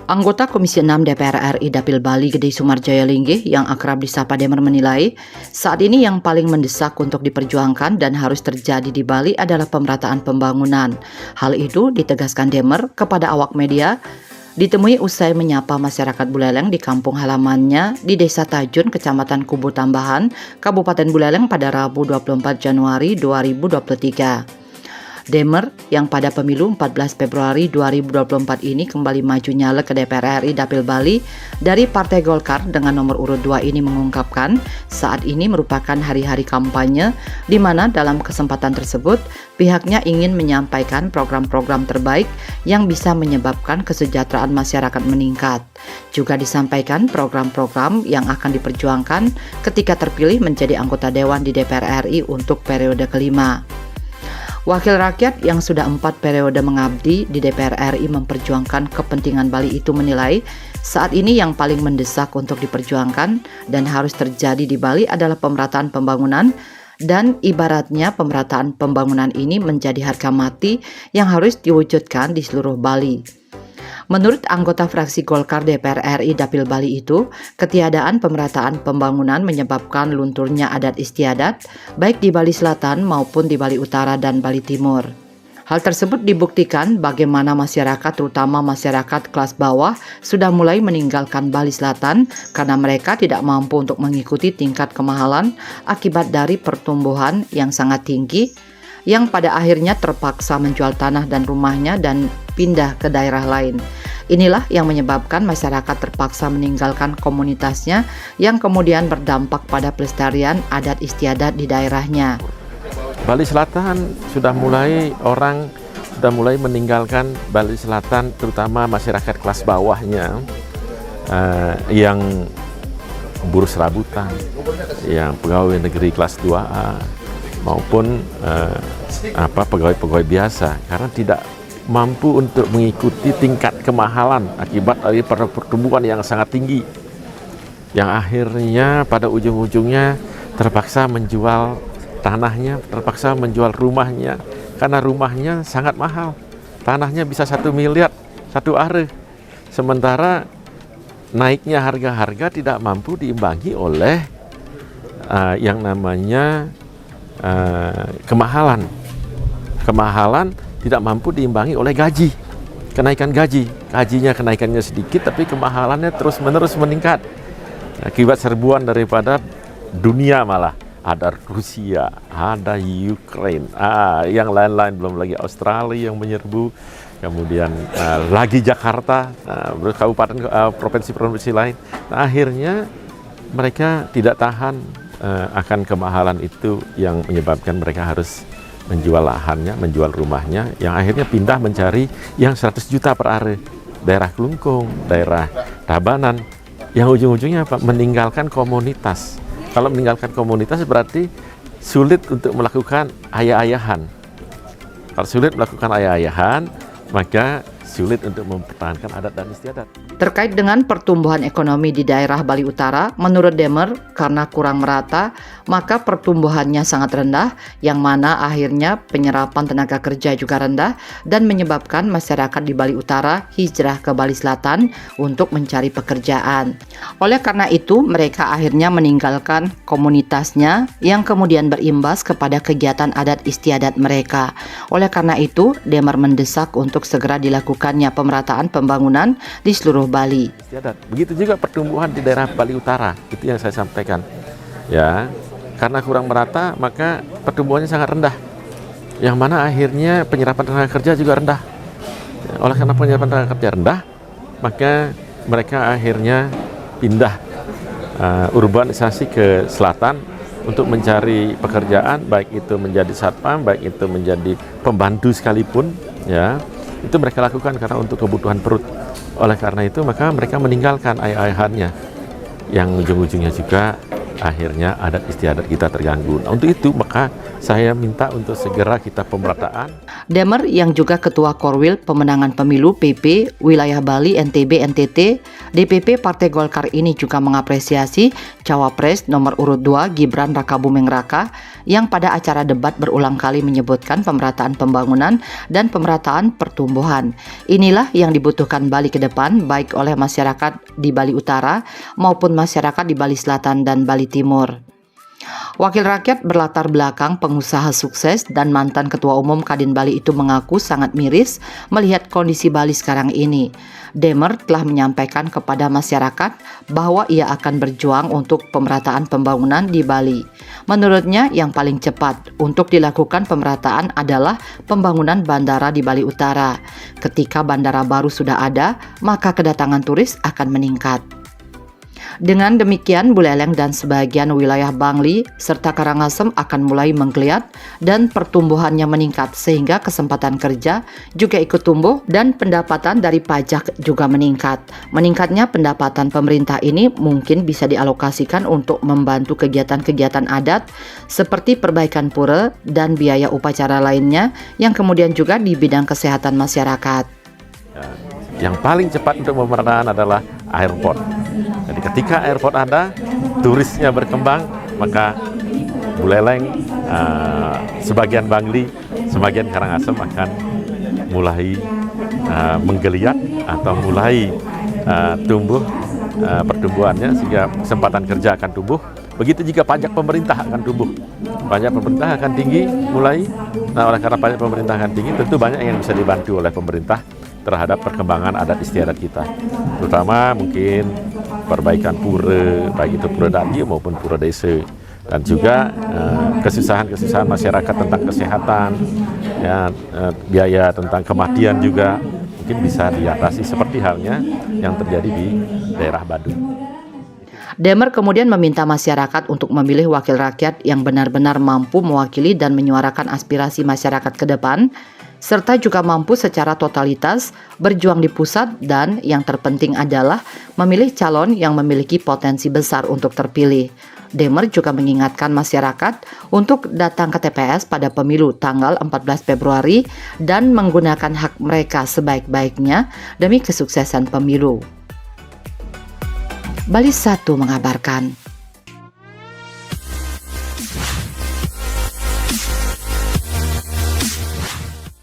Anggota Komisi 6 DPR RI Dapil Bali Gede Sumarjaya Linggih yang akrab disapa Demer menilai, saat ini yang paling mendesak untuk diperjuangkan dan harus terjadi di Bali adalah pemerataan pembangunan. Hal itu ditegaskan Demer kepada awak media, ditemui usai menyapa masyarakat Buleleng di kampung halamannya di Desa Tajun, Kecamatan Kubu Tambahan, Kabupaten Buleleng pada Rabu 24 Januari 2023. Demer yang pada pemilu 14 Februari 2024 ini kembali maju nyalek ke DPR RI Dapil Bali dari Partai Golkar dengan nomor urut 2 ini mengungkapkan saat ini merupakan hari-hari kampanye di mana dalam kesempatan tersebut pihaknya ingin menyampaikan program-program terbaik yang bisa menyebabkan kesejahteraan masyarakat meningkat. Juga disampaikan program-program yang akan diperjuangkan ketika terpilih menjadi anggota Dewan di DPR RI untuk periode kelima. Wakil rakyat yang sudah 4 periode mengabdi di DPR RI memperjuangkan kepentingan Bali itu menilai saat ini yang paling mendesak untuk diperjuangkan dan harus terjadi di Bali adalah pemerataan pembangunan dan ibaratnya pemerataan pembangunan ini menjadi harga mati yang harus diwujudkan di seluruh Bali. Menurut anggota fraksi Golkar DPR RI Dapil Bali itu, ketiadaan pemerataan pembangunan menyebabkan lunturnya adat istiadat baik di Bali Selatan maupun di Bali Utara dan Bali Timur. Hal tersebut dibuktikan bagaimana masyarakat, terutama masyarakat kelas bawah, sudah mulai meninggalkan Bali Selatan karena mereka tidak mampu untuk mengikuti tingkat kemahalan akibat dari pertumbuhan yang sangat tinggi, yang pada akhirnya terpaksa menjual tanah dan rumahnya dan pindah ke daerah lain. Inilah yang menyebabkan masyarakat terpaksa meninggalkan komunitasnya yang kemudian berdampak pada pelestarian adat istiadat di daerahnya. Bali Selatan orang sudah mulai meninggalkan Bali Selatan, terutama masyarakat kelas bawahnya yang buruh serabutan, yang pegawai negeri kelas 2A maupun pegawai-pegawai biasa karena tidak mampu untuk mengikuti tingkat kemahalan akibat dari pertumbuhan yang sangat tinggi yang akhirnya pada ujung-ujungnya terpaksa menjual tanahnya, terpaksa menjual rumahnya karena rumahnya sangat mahal. Tanahnya bisa 1 miliar 1 are, sementara naiknya harga-harga tidak mampu diimbangi oleh yang namanya kemahalan tidak mampu diimbangi oleh kenaikan gajinya kenaikannya sedikit tapi kemahalannya terus-menerus meningkat akibat serbuan daripada dunia, malah ada Rusia, ada Ukraine, yang lain-lain, belum lagi Australia yang menyerbu, kemudian lagi Jakarta, provinsi-provinsi lain. Nah, akhirnya mereka tidak tahan akan kemahalan itu yang menyebabkan mereka harus menjual lahannya, menjual rumahnya, yang akhirnya pindah mencari yang 100 juta per are, daerah Klungkung, daerah Tabanan, yang ujung-ujungnya meninggalkan komunitas. Kalau meninggalkan komunitas berarti sulit untuk melakukan ayah-ayahan. Kalau sulit melakukan ayah-ayahan, maka sulit untuk mempertahankan adat dan istiadat. Terkait dengan pertumbuhan ekonomi di daerah Bali Utara, menurut Demer, karena kurang merata, maka pertumbuhannya sangat rendah, yang mana akhirnya penyerapan tenaga kerja juga rendah, dan menyebabkan masyarakat di Bali Utara hijrah ke Bali Selatan untuk mencari pekerjaan. Oleh karena itu, mereka akhirnya meninggalkan komunitasnya, yang kemudian berimbas kepada kegiatan adat istiadat mereka. Oleh karena itu, Demer mendesak untuk segera dilakukannya pemerataan pembangunan di seluruh Bali. Begitu juga pertumbuhan di daerah Bali Utara, itu yang saya sampaikan. Ya, karena kurang merata, maka pertumbuhannya sangat rendah. Yang mana akhirnya penyerapan tenaga kerja juga rendah. Oleh karena penyerapan tenaga kerja rendah, maka mereka akhirnya pindah urbanisasi ke selatan untuk mencari pekerjaan, baik itu menjadi satpam, baik itu menjadi pembantu sekalipun, ya. Itu mereka lakukan karena untuk kebutuhan perut. Oleh karena itu maka mereka meninggalkan ayah-ayahannya yang ujung-ujungnya juga akhirnya adat istiadat kita terganggu. Nah, untuk itu maka saya minta untuk segera kita pemerataan. Demer yang juga Ketua Korwil Pemenangan Pemilu PP Wilayah Bali NTB NTT DPP Partai Golkar ini juga mengapresiasi Cawapres nomor urut 2 Gibran Rakabuming Raka yang pada acara debat berulang kali menyebutkan pemerataan pembangunan dan pemerataan pertumbuhan. Inilah yang dibutuhkan Bali ke depan, baik oleh masyarakat di Bali Utara maupun masyarakat di Bali Selatan dan Bali Timur. Wakil rakyat berlatar belakang pengusaha sukses dan mantan Ketua Umum Kadin Bali itu mengaku sangat miris melihat kondisi Bali sekarang ini. Demer telah menyampaikan kepada masyarakat bahwa ia akan berjuang untuk pemerataan pembangunan di Bali. Menurutnya yang paling cepat untuk dilakukan pemerataan adalah pembangunan bandara di Bali Utara. Ketika bandara baru sudah ada, maka kedatangan turis akan meningkat. Dengan demikian, Buleleng dan sebagian wilayah Bangli serta Karangasem akan mulai menggeliat dan pertumbuhannya meningkat sehingga kesempatan kerja juga ikut tumbuh dan pendapatan dari pajak juga meningkat. Meningkatnya pendapatan pemerintah ini mungkin bisa dialokasikan untuk membantu kegiatan-kegiatan adat seperti perbaikan pura dan biaya upacara lainnya yang kemudian juga di bidang kesehatan masyarakat. Yang paling cepat untuk pemerataan adalah airport. Jadi ketika airport ada, turisnya berkembang, maka Buleleng, sebagian Bangli, sebagian Karangasem akan mulai menggeliat atau mulai tumbuh pertumbuhannya sehingga kesempatan kerja akan tumbuh. Begitu juga pajak pemerintah akan tumbuh. Pajak pemerintah akan tinggi mulai. Nah, oleh karena pajak pemerintah akan tinggi, tentu banyak yang bisa dibantu oleh pemerintah terhadap perkembangan adat istiadat kita, terutama mungkin perbaikan pura, baik itu pura dadi maupun pura desa, dan juga kesusahan-kesusahan masyarakat tentang kesehatan, ya, biaya tentang kematian juga mungkin bisa diatasi seperti halnya yang terjadi di daerah Badung. Demer kemudian meminta masyarakat untuk memilih wakil rakyat yang benar-benar mampu mewakili dan menyuarakan aspirasi masyarakat ke depan, serta juga mampu secara totalitas berjuang di pusat dan yang terpenting adalah memilih calon yang memiliki potensi besar untuk terpilih. Demer juga mengingatkan masyarakat untuk datang ke TPS pada pemilu tanggal 14 Februari dan menggunakan hak mereka sebaik-baiknya demi kesuksesan pemilu. Bali 1 mengabarkan.